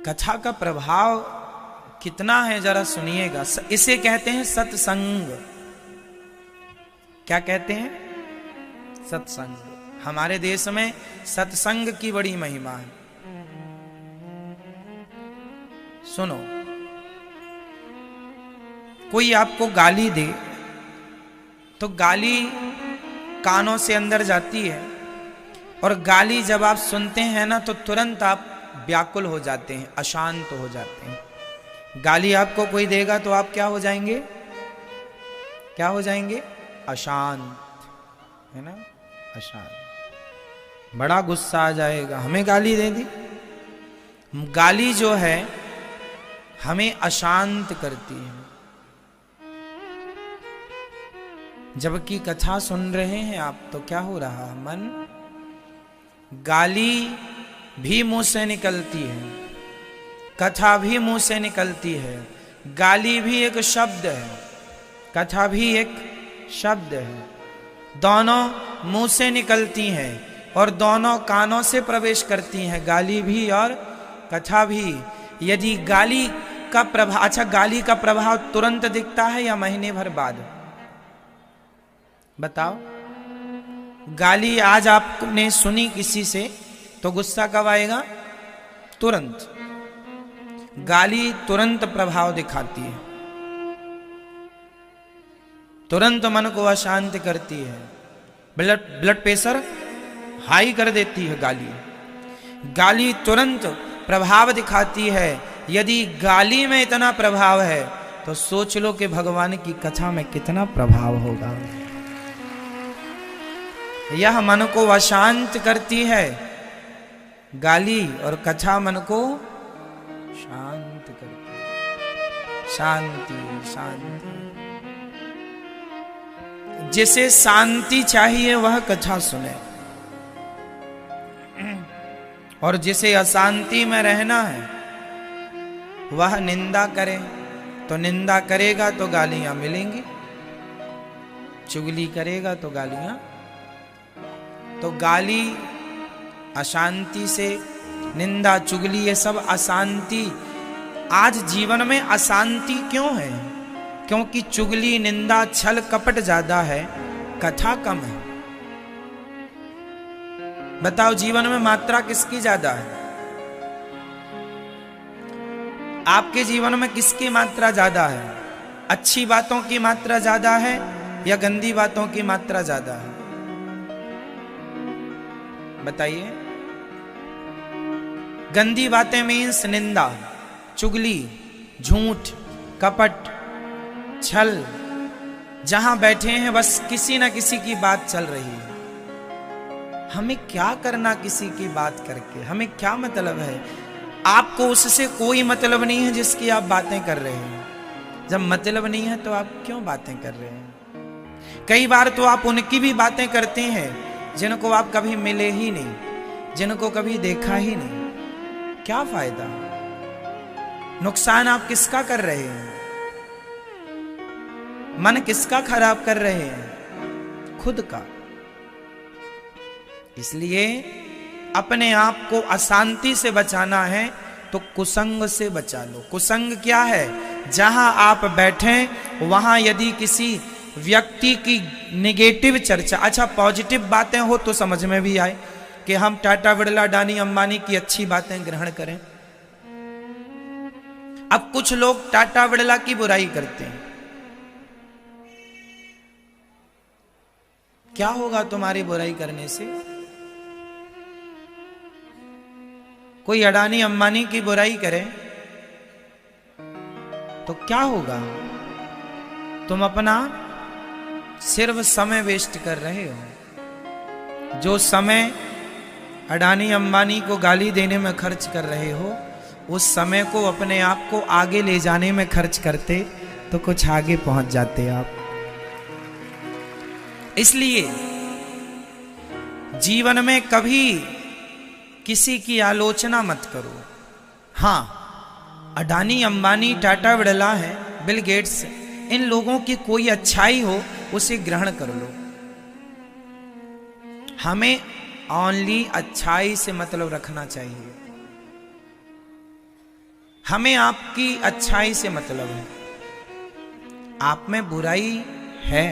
कथा का प्रभाव कितना है जरा सुनिएगा। इसे कहते हैं सत्संग। क्या कहते हैं? सत्संग। हमारे देश में सत्संग की बड़ी महिमा है। सुनो, कोई आपको गाली दे तो गाली कानों से अंदर जाती है, और गाली जब आप सुनते हैं ना तो तुरंत आप व्याकुल हो जाते हैं, अशांत हो जाते हैं। गाली आपको कोई देगा तो आप क्या हो जाएंगे? क्या हो जाएंगे? अशांत, है ना? अशांत। बड़ा गुस्सा आ जाएगा, हमें गाली दे दी। गाली जो है हमें अशांत करती है। जबकि कथा सुन रहे हैं आप तो क्या हो रहा है? मन, गाली भी मुंह से निकलती है, कथा भी मुंह से निकलती है। गाली भी एक शब्द है, कथा भी एक शब्द है। दोनों मुंह से निकलती हैं और दोनों कानों से प्रवेश करती हैं, गाली भी और कथा भी। यदि गाली का प्रभाव, अच्छा गाली का प्रभाव तुरंत दिखता है या महीने भर बाद? बताओ। गाली आज आपने सुनी किसी से तो गुस्सा कब आएगा? तुरंत। गाली तुरंत प्रभाव दिखाती है, तुरंत मन को अशांत करती है, ब्लड प्रेशर हाई कर देती है गाली। गाली तुरंत प्रभाव दिखाती है। यदि गाली में इतना प्रभाव है तो सोच लो कि भगवान की कथा में कितना प्रभाव होगा। यह मन को अशांत करती है गाली, और कथा मन को शांत करती है। शांति, शांति। जिसे शांति चाहिए वह कथा सुने, और जिसे अशांति में रहना है वह निंदा करे। तो निंदा करेगा तो गालियां मिलेंगी, चुगली करेगा तो गालियां। तो गाली अशांति से, निंदा, चुगली, ये सब अशांति। आज जीवन में अशांति क्यों है? क्योंकि चुगली, निंदा, छल कपट ज्यादा है, कथा कम है। बताओ जीवन में मात्रा किसकी ज्यादा है? आपके जीवन में किसकी मात्रा ज्यादा है? अच्छी बातों की मात्रा ज्यादा है या गंदी बातों की मात्रा ज्यादा है? बताइए। गंदी बातें मीन्स निंदा, चुगली, झूठ, कपट, छल। जहां बैठे हैं बस किसी ना किसी की बात चल रही है। हमें क्या करना किसी की बात करके? हमें क्या मतलब है? आपको उससे कोई मतलब नहीं है जिसकी आप बातें कर रहे हैं। जब मतलब नहीं है तो आप क्यों बातें कर रहे हैं? कई बार तो आप उनकी भी बातें करते हैं जिनको आप कभी मिले ही नहीं, जिनको कभी देखा ही नहीं। क्या फायदा? नुकसान आप किसका कर रहे हैं? मन किसका खराब कर रहे हैं? खुद का। इसलिए अपने आप को अशांति से बचाना है तो कुसंग से बचा लो। कुसंग क्या है? जहां आप बैठे वहां यदि किसी व्यक्ति की नेगेटिव चर्चा, अच्छा पॉजिटिव बातें हो तो समझ में भी आए कि हम टाटा, बिरला, अडानी, अंबानी की अच्छी बातें ग्रहण करें। अब कुछ लोग टाटा, बिरला की बुराई करते हैं। क्या होगा तुम्हारी बुराई करने से? कोई अडानी, अंबानी की बुराई करे तो क्या होगा? तुम अपना सिर्फ समय वेस्ट कर रहे हो। जो समय अडानी, अंबानी को गाली देने में खर्च कर रहे हो, उस समय को अपने आप को आगे ले जाने में खर्च करते तो कुछ आगे पहुंच जाते आप। इसलिए जीवन में कभी किसी की आलोचना मत करो। हां, अडानी, अंबानी, टाटा, बिरला है, बिल गेट्स, इन लोगों की कोई अच्छाई हो उसे ग्रहण कर लो। हमें ओनली अच्छाई से मतलब रखना चाहिए। हमें आपकी अच्छाई से मतलब है। आप में बुराई है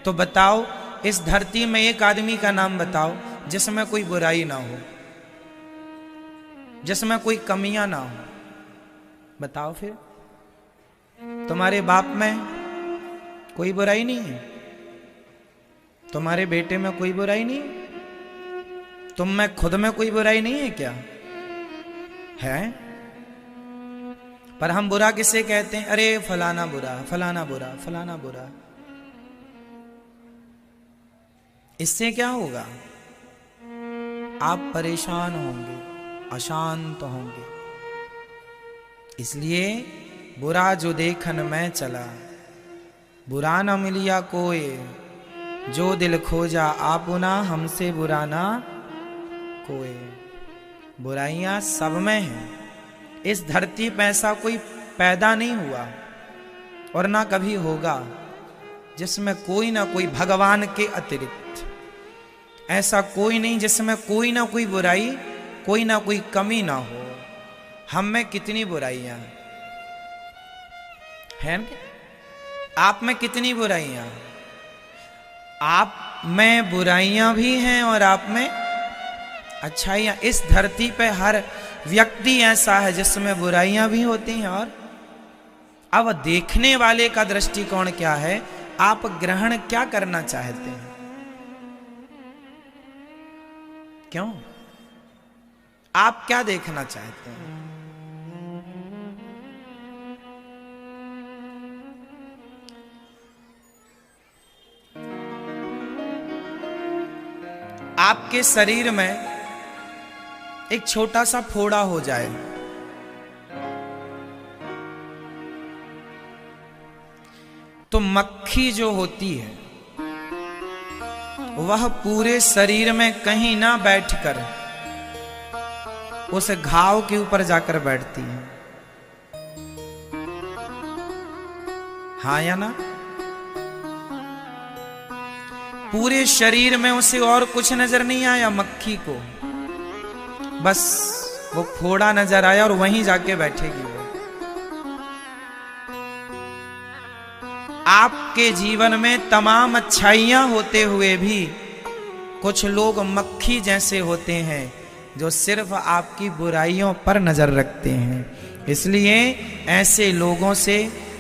तो बताओ, इस धरती में एक आदमी का नाम बताओ जिसमें कोई बुराई ना हो, जिसमें कोई कमियां ना हो। बताओ फिर। तुम्हारे बाप में कोई बुराई नहीं है, तुम्हारे बेटे में कोई बुराई नहीं है, तुम में खुद में कोई बुराई नहीं है क्या? है। पर हम बुरा किसे कहते हैं? अरे फलाना बुरा, फलाना बुरा, फलाना बुरा। इससे क्या होगा? आप परेशान होंगे, अशांत होंगे। इसलिए बुरा जो देखन में चला, बुरा न मिलिया कोई, जो दिल खोजा आपुना, हमसे बुरा ना कोई। बुराइयां सब में हैं। इस धरती पे ऐसा कोई पैदा नहीं हुआ और ना कभी होगा जिसमें कोई ना कोई भगवान के अतिरिक्त, ऐसा कोई नहीं जिसमें कोई ना कोई बुराई, कोई ना कोई कमी ना हो। हम में कितनी बुराइयां हैं? आप में कितनी बुराइयां? आप में बुराइयां भी हैं और आप में अच्छाइयां। इस धरती पे हर व्यक्ति ऐसा है जिसमें बुराइयां भी होती हैं। और अब देखने वाले का दृष्टिकोण क्या है? आप ग्रहण क्या करना चाहते हैं? क्यों? आप क्या देखना चाहते हैं? आपके शरीर में एक छोटा सा फोड़ा हो जाए, तो मक्खी जो होती है वह पूरे शरीर में कहीं ना बैठकर उस घाव के ऊपर जाकर बैठती है। हाँ या ना? पूरे शरीर में उसे और कुछ नजर नहीं आया मक्खी को, बस वो फोड़ा नजर आया और वहीं जाके बैठेगी वो। आपके जीवन में तमाम अच्छाइयां होते हुए भी कुछ लोग मक्खी जैसे होते हैं जो सिर्फ आपकी बुराइयों पर नजर रखते हैं। इसलिए ऐसे लोगों से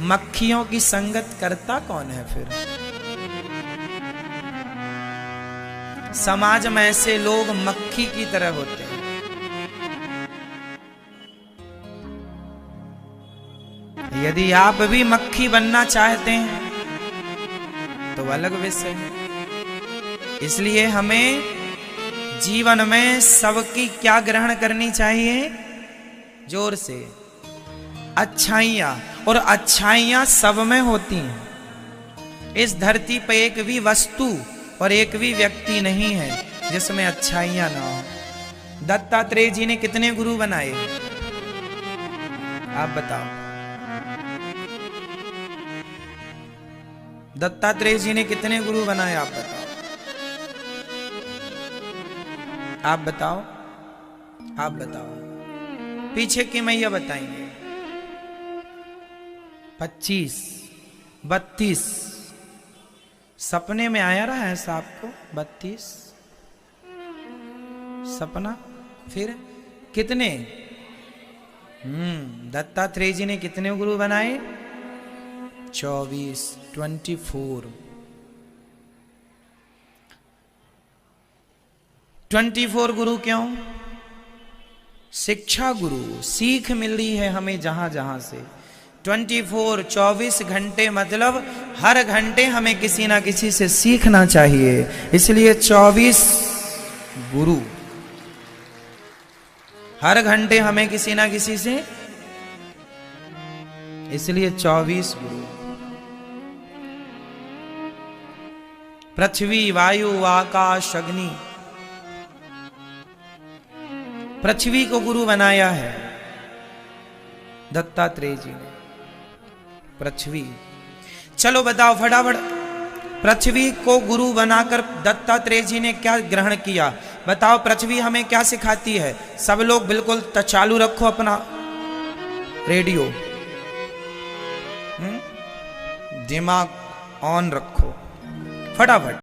मक्खियों की संगत करता कौन है फिर? समाज में ऐसे लोग मक्खी की तरह होते हैं। यदि आप भी मक्खी बनना चाहते हैं तो अलग विषय है। इसलिए हमें जीवन में सबकी क्या ग्रहण करनी चाहिए? जोर से, अच्छाइयां। और अच्छाइयां सब में होती हैं। इस धरती पर एक भी वस्तु और एक भी व्यक्ति नहीं है जिसमें अच्छाइयां ना हो। दत्तात्रेय जी ने कितने गुरु बनाए? आप बताओ। दत्तात्रेय जी ने कितने गुरु बनाए? आप बताओ। आप बताओ। आप बताओ। पीछे की मैया बताएंगे। 25, 32 सपने में आया रहा है साहब को? 32 सपना। फिर कितने? दत्तात्रेय जी ने कितने गुरु बनाए? 24, 24। 24 गुरु क्यों? शिक्षा गुरु, सीख मिल रही है हमें जहां जहां से। 24 घंटे मतलब हर घंटे हमें किसी ना किसी से सीखना चाहिए। इसलिए 24 गुरु, हर घंटे हमें किसी ना किसी से, इसलिए 24 गुरु। पृथ्वी, वायु, आकाश, अग्नि। पृथ्वी को गुरु बनाया है दत्तात्रेय जी ने। पृथ्वी, चलो बताओ फटाफट, पृथ्वी को गुरु बनाकर दत्तात्रेय जी ने क्या ग्रहण किया? बताओ, पृथ्वी हमें क्या सिखाती है? सब लोग बिल्कुल चालू रखो अपना रेडियो, दिमाग ऑन रखो फटाफट।